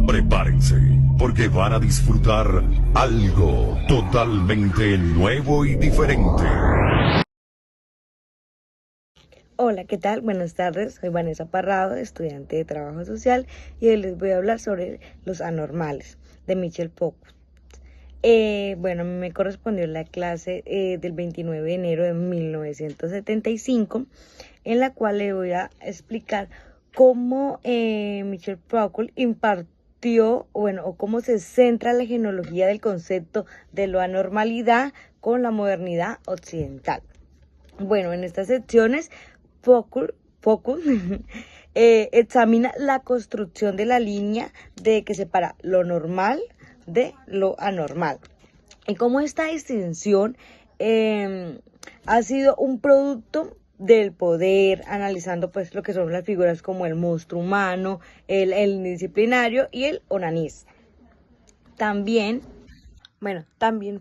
Prepárense, porque van a disfrutar algo totalmente nuevo y diferente. Hola, ¿qué tal? Buenas tardes, soy Vanessa Parrado, estudiante de Trabajo Social, y hoy les voy a hablar sobre los anormales de Michel Foucault. Bueno, a mí me correspondió la clase del 29 de enero de 1975, en la cual le voy a explicar cómo Michel Foucault impartió, o cómo se centra la genealogía del concepto de la anormalidad con la modernidad occidental. Bueno, en estas secciones, Foucault examina la construcción de la línea que separa lo normal de lo anormal, y cómo esta distinción ha sido un producto del poder, analizando pues lo que son las figuras como el monstruo humano, el disciplinario y el onanista. También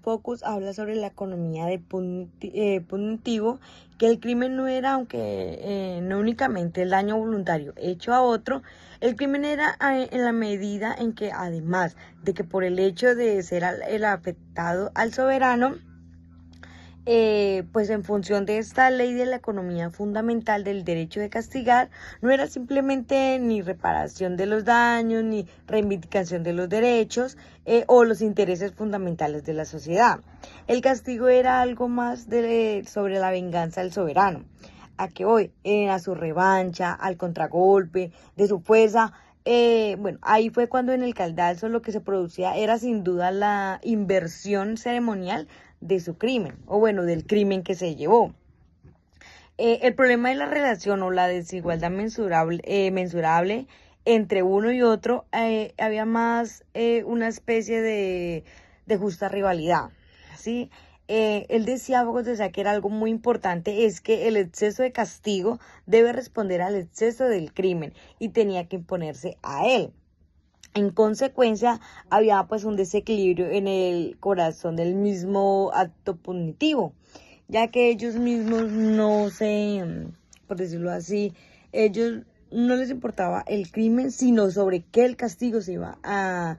Foucault habla sobre la economía de punitivo, que el crimen no era, aunque no únicamente el daño voluntario hecho a otro, el crimen era en la medida en que, además de que por el hecho de ser el afectado al soberano, pues en función de esta ley de la economía fundamental del derecho de castigar, no era simplemente ni reparación de los daños, ni reivindicación de los derechos o los intereses fundamentales de la sociedad. El castigo era algo más sobre la venganza del soberano. ¿A qué voy? A su revancha, al contragolpe, de su fuerza. Ahí fue cuando en el Cadalso lo que se producía era sin duda la inversión ceremonial de su crimen, del crimen que se llevó. El problema de la relación o la desigualdad mensurable entre uno y otro, había más una especie de justa rivalidad, ¿sí? Él decía que era algo muy importante, es que el exceso de castigo debe responder al exceso del crimen y tenía que imponerse a él. En consecuencia, había pues un desequilibrio en el corazón del mismo acto punitivo, ya que ellos mismos por decirlo así, ellos no les importaba el crimen, sino sobre qué el castigo se iba a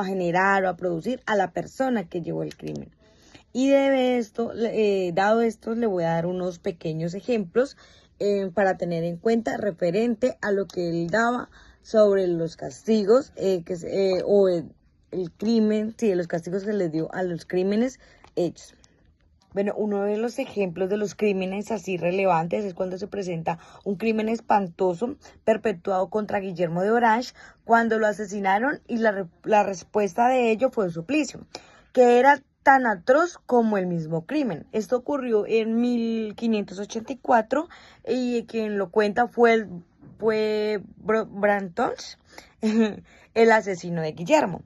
generar o a producir a la persona que llevó el crimen. Y dado esto, le voy a dar unos pequeños ejemplos para tener en cuenta referente a lo que él daba sobre los castigos el crimen, los castigos que les dio a los crímenes hechos. Bueno, uno de los ejemplos de los crímenes así relevantes es cuando se presenta un crimen espantoso perpetuado contra Guillermo de Orange cuando lo asesinaron, y la respuesta de ello fue un suplicio, que era tan atroz como el mismo crimen. Esto ocurrió en 1584 y quien lo cuenta fue Brantôs, el asesino de Guillermo.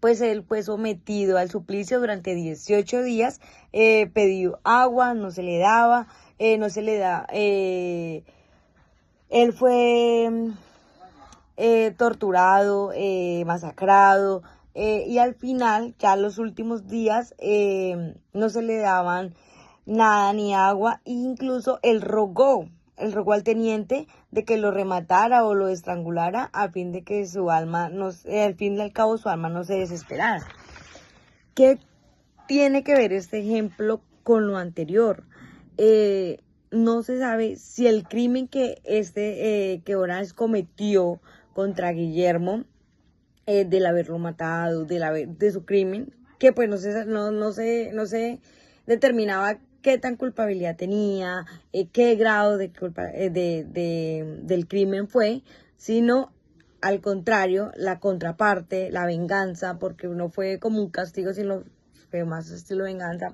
Pues él fue sometido al suplicio durante 18 días, pidió agua, no se le daba, él fue torturado, masacrado, y al final, ya los últimos días, no se le daban nada ni agua, e incluso él rogó al teniente de que lo rematara o lo estrangulara a fin de que su alma, al fin y al cabo, su alma no se desesperara. ¿Qué tiene que ver este ejemplo con lo anterior? No se sabe si el crimen que que Orange cometió contra Guillermo, del haberlo matado, de su crimen, que pues no se determinaba qué tan culpabilidad tenía, qué grado de del crimen fue, sino al contrario, la contraparte, la venganza, porque no fue como un castigo, sino fue más estilo venganza.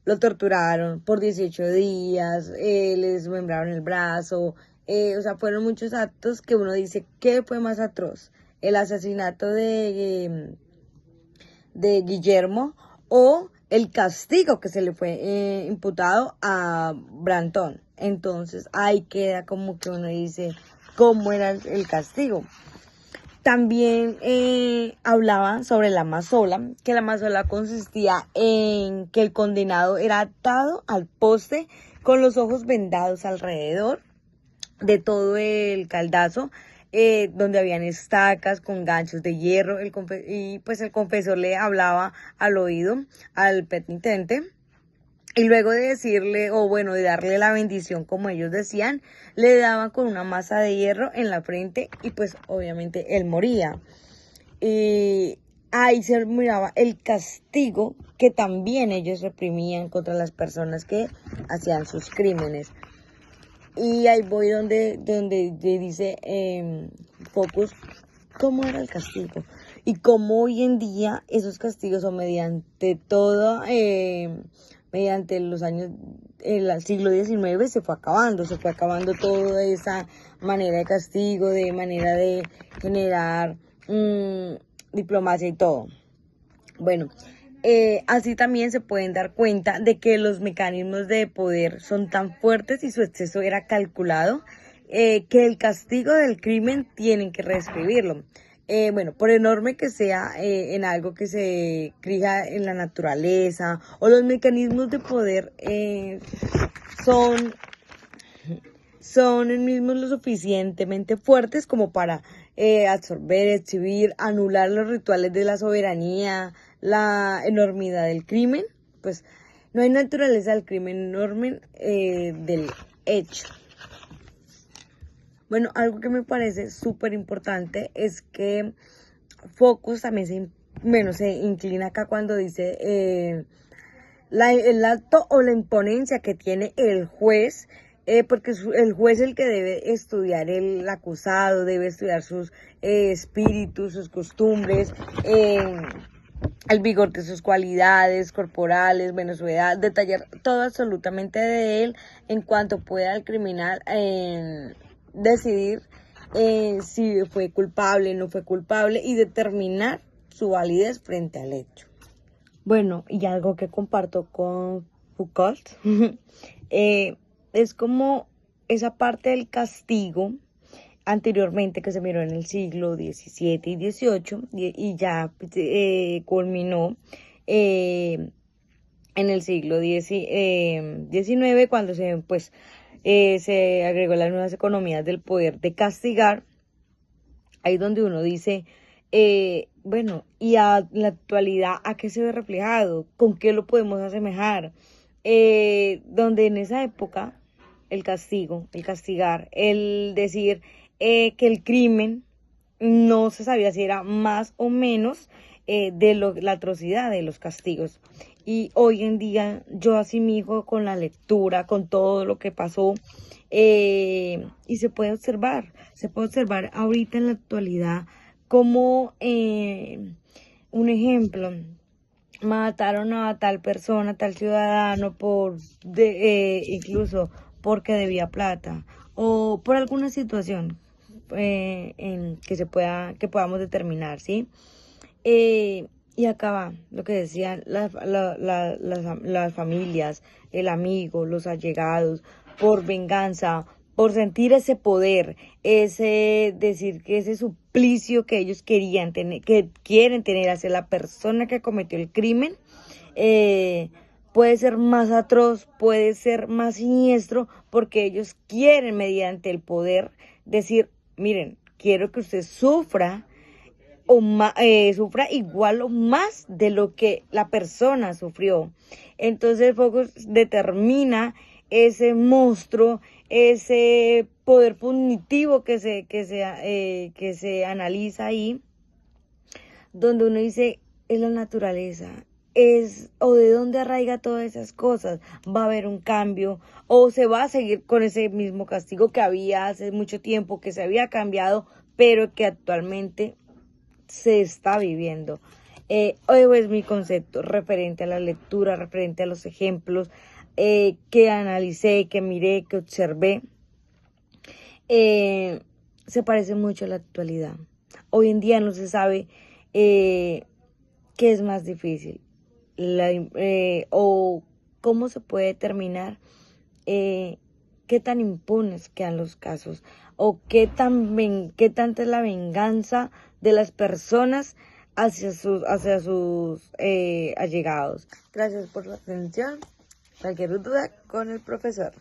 lo torturaron por 18 días, le desmembraron el brazo, o sea, fueron muchos actos que uno dice, ¿qué fue más atroz? El asesinato de Guillermo o el castigo que se le fue imputado a Brantón. Entonces ahí queda como que uno dice cómo era el castigo. También hablaba sobre la mazola, que la mazola consistía en que el condenado era atado al poste con los ojos vendados alrededor de todo el caldazo, donde habían estacas con ganchos de hierro, y pues el confesor le hablaba al oído al penitente. Y luego de decirle, o bueno, de darle la bendición, como ellos decían, le daban con una masa de hierro en la frente y pues obviamente él moría. Y ahí se miraba el castigo que también ellos reprimían contra las personas que hacían sus crímenes. Y ahí voy donde dice Focus, cómo era el castigo y cómo hoy en día esos castigos son mediante los años, el siglo XIX se fue acabando toda esa manera de castigo, de manera de generar diplomacia y todo. Bueno, así también se pueden dar cuenta de que los mecanismos de poder son tan fuertes y su exceso era calculado, que el castigo del crimen tienen que reescribirlo. Bueno, por enorme que sea en algo que se cría en la naturaleza o los mecanismos de poder son mismos lo suficientemente fuertes como para absorber, exhibir, anular los rituales de la soberanía, la enormidad del crimen. Pues no hay naturaleza del crimen enorme del hecho. Bueno, algo que me parece súper importante es que Focus también se inclina acá cuando dice el acto o la imponencia que tiene el juez, porque el juez es el que debe estudiar el acusado, debe estudiar sus espíritus, sus costumbres, el vigor de sus cualidades corporales, bueno, su edad, detallar todo absolutamente de él en cuanto pueda el criminal decidir si fue culpable, no fue culpable y determinar su validez frente al hecho. Bueno, y algo que comparto con Foucault es como esa parte del castigo anteriormente que se miró en el siglo XVII y XVIII y ya culminó en el siglo XIX cuando se agregó las nuevas economías del poder de castigar. Ahí donde uno dice, bueno, y a la actualidad, ¿a qué se ve reflejado? ¿Con qué lo podemos asemejar? Donde en esa época el castigo, el castigar, el decir que el crimen no se sabía si era más o menos la atrocidad de los castigos. Y hoy en día yo asimijo con la lectura, con todo lo que pasó, y se puede observar ahorita en la actualidad como un ejemplo, mataron a tal persona, tal ciudadano incluso porque debía plata o por alguna situación que podamos determinar, ¿sí? Y acá va lo que decían las familias, el amigo, los allegados, por venganza, por sentir ese poder, ese decir que ese suplicio que ellos querían tener, que quieren tener hacia la persona que cometió el crimen, puede ser más atroz, puede ser más siniestro, porque ellos quieren mediante el poder decir, miren, quiero que usted sufra igual o más de lo que la persona sufrió. Entonces Focus determina ese monstruo, ese poder punitivo que se analiza ahí, donde uno dice, es la naturaleza, o de dónde arraiga todas esas cosas, va a haber un cambio, o se va a seguir con ese mismo castigo que había hace mucho tiempo, que se había cambiado, pero que actualmente se está viviendo. Hoy es mi concepto referente a la lectura, referente a los ejemplos que analicé, que miré, que observé. Se parece mucho a la actualidad. Hoy en día no se sabe qué es más difícil o cómo se puede determinar qué tan impunes quedan los casos o qué tanta es la venganza de las personas hacia sus allegados. Gracias por la atención. Cualquier duda con el profesor.